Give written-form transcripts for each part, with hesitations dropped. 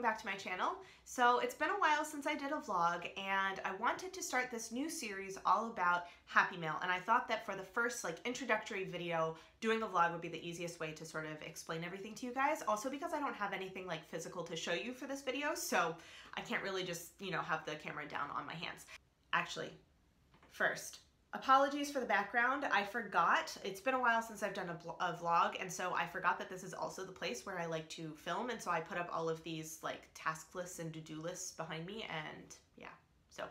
back to my channel. So it's been a while since I did a vlog and I wanted to start this new series all about Happy Mail, and I thought that for the first introductory video, doing a vlog would be the easiest way to sort of explain everything to you guys. Also because I don't have anything physical to show you for this video, so I can't really just, have the camera down on my hands. Actually, first, apologies for the background. I forgot. It's been a while since I've done a vlog, and so I forgot that this is also the place where I like to film, and so I put up all of these task lists and to-do lists behind me, and yeah. So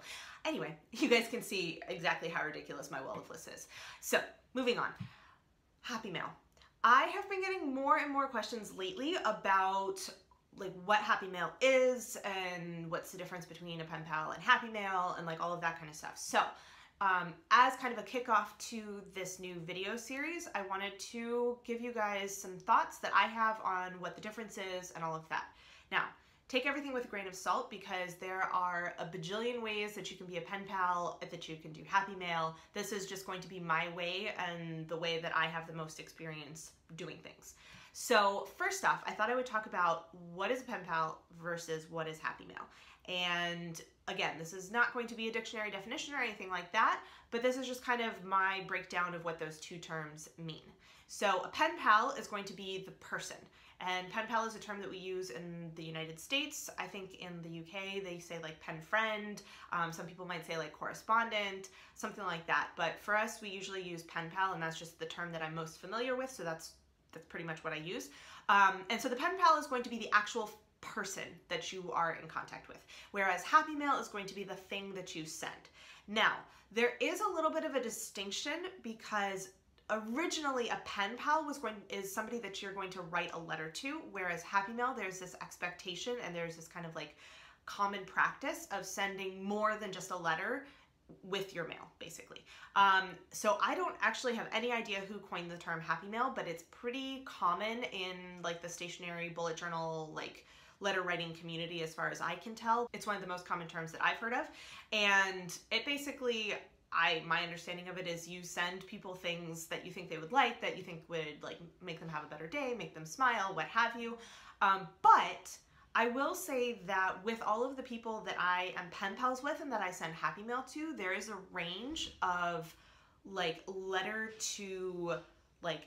anyway, you guys can see exactly how ridiculous my wall of lists is. So moving on. Happy Mail. I have been getting more and more questions lately about what Happy Mail is and what's the difference between a pen pal and Happy Mail and all of that kind of stuff. So as kind of a kickoff to this new video series, I wanted to give you guys some thoughts that I have on what the difference is and all of that. Now, take everything with a grain of salt because there are a bajillion ways that you can be a pen pal, that you can do Happy Mail. This is just going to be my way and the way that I have the most experience doing things. So first off, I thought I would talk about what is a pen pal versus what is Happy Mail. And again, this is not going to be a dictionary definition or anything like that, but this is just kind of my breakdown of what those two terms mean. So a pen pal is going to be the person, and pen pal is a term that we use in the United States. I think in the UK they say pen friend, some people might say correspondent, something like that, but for us we usually use pen pal, and that's just the term that I'm most familiar with, so that's pretty much what I use. And so the pen pal is going to be the actual person that you are in contact with, whereas Happy Mail is going to be the thing that you send. Now, there is a little bit of a distinction because originally a pen pal is somebody that you're going to write a letter to, whereas Happy Mail, there's this expectation and there's this kind of common practice of sending more than just a letter with your mail, basically. So I don't actually have any idea who coined the term Happy Mail, but it's pretty common in the stationery bullet journal letter writing community as far as I can tell. It's one of the most common terms that I've heard of, and it basically, my understanding of it is you send people things that you think they would like, that you think would make them have a better day, make them smile, what have you. But I will say that with all of the people that I am pen pals with and that I send Happy Mail to, there is a range of letter to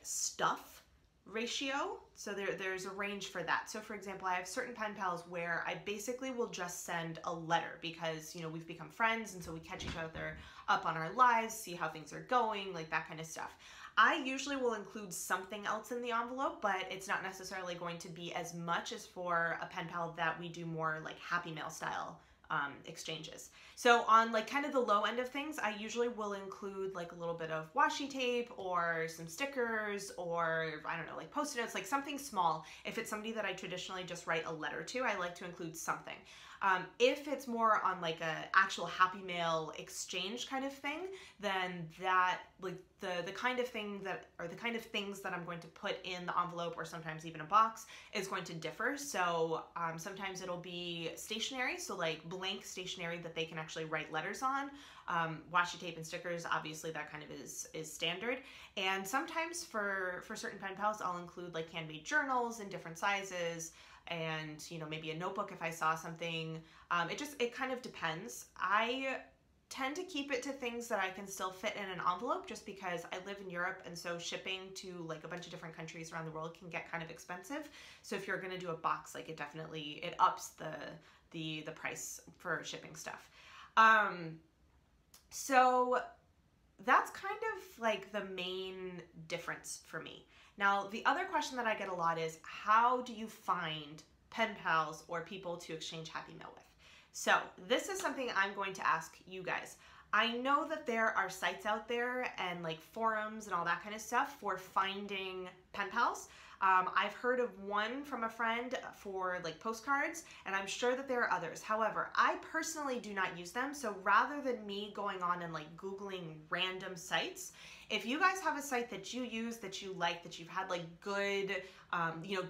stuff ratio. So there's a range for that. So for example, I have certain pen pals where I basically will just send a letter because, we've become friends, and so we catch each other up on our lives, see how things are going, that kind of stuff. I usually will include something else in the envelope, but it's not necessarily going to be as much as for a pen pal that we do more Happy Mail style exchanges. So on kind of the low end of things, I usually will include a little bit of washi tape or some stickers, or I don't know, Post-it notes, something small. If it's somebody that I traditionally just write a letter to, I like to include something. If it's more on a actual Happy Mail exchange kind of thing, then that the kind of thing that, or the kind of things that I'm going to put in the envelope, or sometimes even a box, is going to differ. So sometimes it'll be stationery, so blank stationery that they can actually write letters on. Washi tape and stickers, obviously that kind of is standard. And sometimes for certain pen pals, I'll include handmade journals in different sizes, and maybe a notebook if I saw something. It kind of depends. I tend to keep it to things that I can still fit in an envelope, just because I live in Europe, and so shipping to a bunch of different countries around the world can get kind of expensive. So if you're going to do a box, it ups the price for shipping stuff. So that's kind of the main difference for me. Now, the other question that I get a lot is, how do you find pen pals or people to exchange Happy Mail with? So this is something I'm going to ask you guys. I know that there are sites out there and forums and all that kind of stuff for finding pen pals. I've heard of one from a friend for postcards, and I'm sure that there are others. However, I personally do not use them, so rather than me going on and Googling random sites, if you guys have a site that you use, that you like, that you've had good,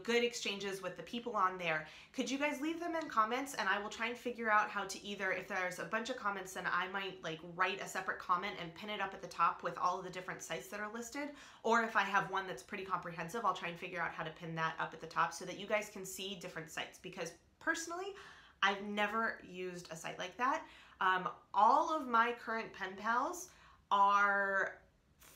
good exchanges with the people on there, could you guys leave them in comments, and I will try and figure out how to either, if there's a bunch of comments, then I might write a separate comment and pin it up at the top with all of the different sites that are listed, or if I have one that's pretty comprehensive, I'll try and figure out how to pin that up at the top so that you guys can see different sites, because personally, I've never used a site like that. All of my current pen pals are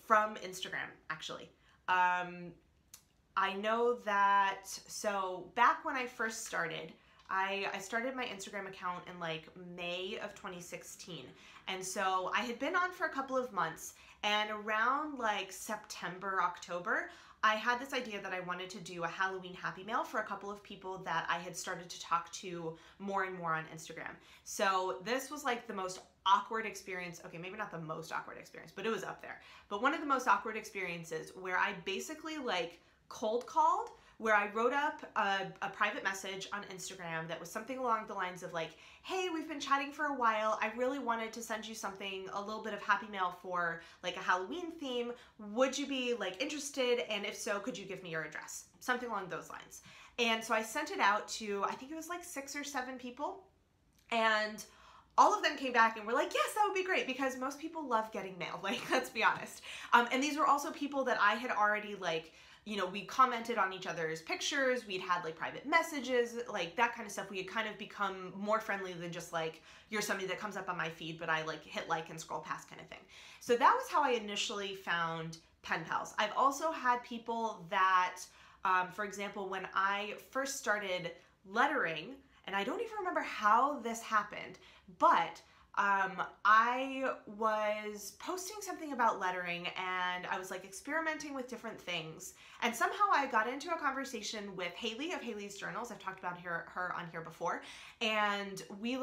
from Instagram, actually. I know that, so back when I first started, I started my Instagram account in like May of 2016. And so I had been on for a couple of months, and around like September, October, I had this idea that I wanted to do a Halloween happy mail for a couple of people that I had started to talk to more and more on Instagram. So this was like the most awkward experience. Okay, maybe not the most awkward experience, but it was up there. But one of the most awkward experiences where I basically like cold called, where I wrote up a private message on Instagram that was something along the lines of like, hey, we've been chatting for a while. I really wanted to send you something, a little bit of happy mail for like a Halloween theme. Would you be like interested? And if so, could you give me your address? Something along those lines. And so I sent it out to, I think it was like 6 or 7 people. And all of them came back and were like, yes, that would be great, because most people love getting mail, like, let's be honest. And these were also people that I had already like, you know, we commented on each other's pictures, we'd had like private messages, like that kind of stuff. We had kind of become more friendly than just like, you're somebody that comes up on my feed, but I like hit like and scroll past kind of thing. So that was how I initially found pen pals. I've also had people that, for example, when I first started lettering, and I don't even remember how this happened, but I was posting something about lettering, and I was like experimenting with different things, and somehow I got into a conversation with Haley of Haley's Journals. I've talked about her on here before, and we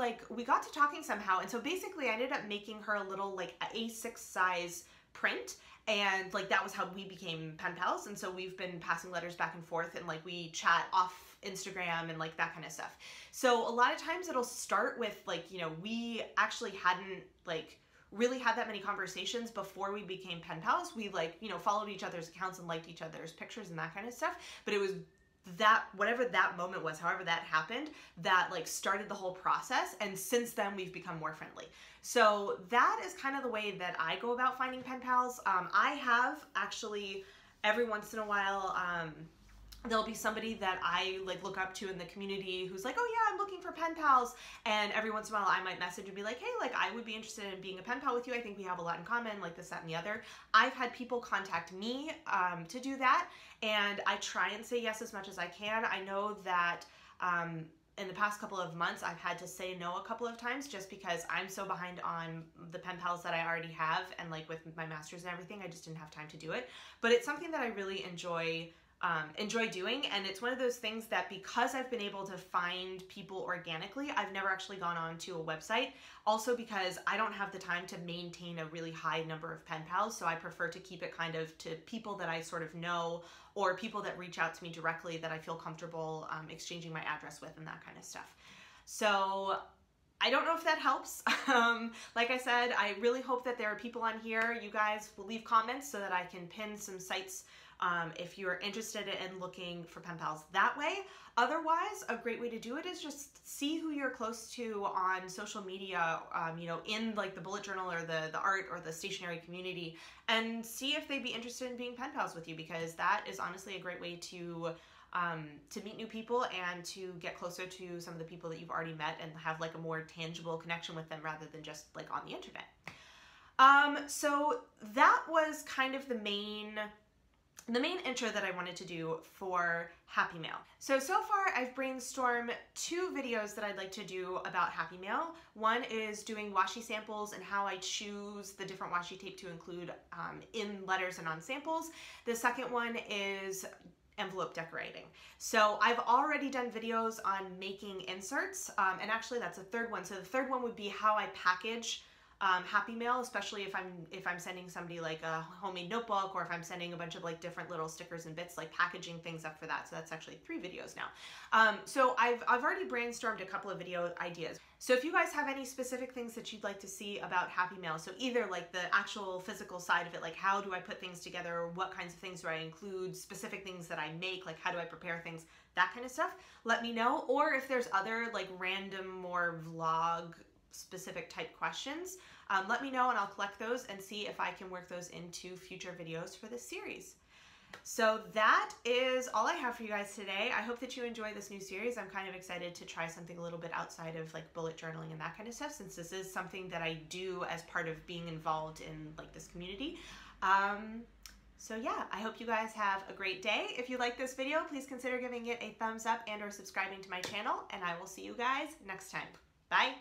got to talking somehow, and so basically I ended up making her a little like A6 size print, and like that was how we became pen pals. And so we've been passing letters back and forth, and like we chat off Instagram and like that kind of stuff. So a lot of times it'll start with like, you know, we actually hadn't like really had that many conversations before we became pen pals. We like, you know, followed each other's accounts and liked each other's pictures and that kind of stuff. But it was that, whatever that moment was, however that happened, that like started the whole process. And since then we've become more friendly. So that is kind of the way that I go about finding pen pals. I have actually every once in a while, there'll be somebody that I like look up to in the community who's like, oh yeah, I'm looking for pen pals. And every once in a while I might message and be like, hey, like I would be interested in being a pen pal with you. I think we have a lot in common, like this, that, and the other. I've had people contact me to do that, and I try and say yes as much as I can. I know that in the past couple of months, I've had to say no a couple of times just because I'm so behind on the pen pals that I already have, and like with my masters and everything, I just didn't have time to do it. But it's something that I really enjoy doing, and it's one of those things that because I've been able to find people organically, I've never actually gone on to a website. Also because I don't have the time to maintain a really high number of pen pals, so I prefer to keep it kind of to people that I sort of know, or people that reach out to me directly that I feel comfortable exchanging my address with and that kind of stuff. So I don't know if that helps. Like I said, I really hope that there are people on here. You guys will leave comments so that I can pin some sites if you're interested in looking for pen pals that way. Otherwise, a great way to do it is just see who you're close to on social media, you know, in like the bullet journal or the art or the stationery community, and see if they'd be interested in being pen pals with you, because that is honestly a great way to meet new people and to get closer to some of the people that you've already met and have like a more tangible connection with them rather than just like on the internet. So that was kind of the main intro that I wanted to do for Happy Mail. So far I've brainstormed 2 videos that I'd like to do about Happy Mail. One is doing washi samples and how I choose the different washi tape to include in letters and on samples. The second one is envelope decorating. So I've already done videos on making inserts, and actually that's a third one. So the third one would be how I package Happy Mail, especially if I'm sending somebody like a homemade notebook, or if I'm sending a bunch of like different little stickers and bits, like packaging things up for that. So that's actually 3 videos now. So I've already brainstormed a couple of video ideas. So if you guys have any specific things that you'd like to see about Happy Mail, so either like the actual physical side of it, like how do I put things together, what kinds of things do I include, specific things that I make, like how do I prepare things, that kind of stuff, let me know. Or if there's other like random, more vlog specific type questions, let me know and I'll collect those and see if I can work those into future videos for this series. So that is all I have for you guys today. I hope that you enjoy this new series. I'm kind of excited to try something a little bit outside of like bullet journaling and that kind of stuff, since this is something that I do as part of being involved in like this community. So yeah, I hope you guys have a great day. If you like this video, please consider giving it a thumbs up and or subscribing to my channel, and I will see you guys next time. Bye.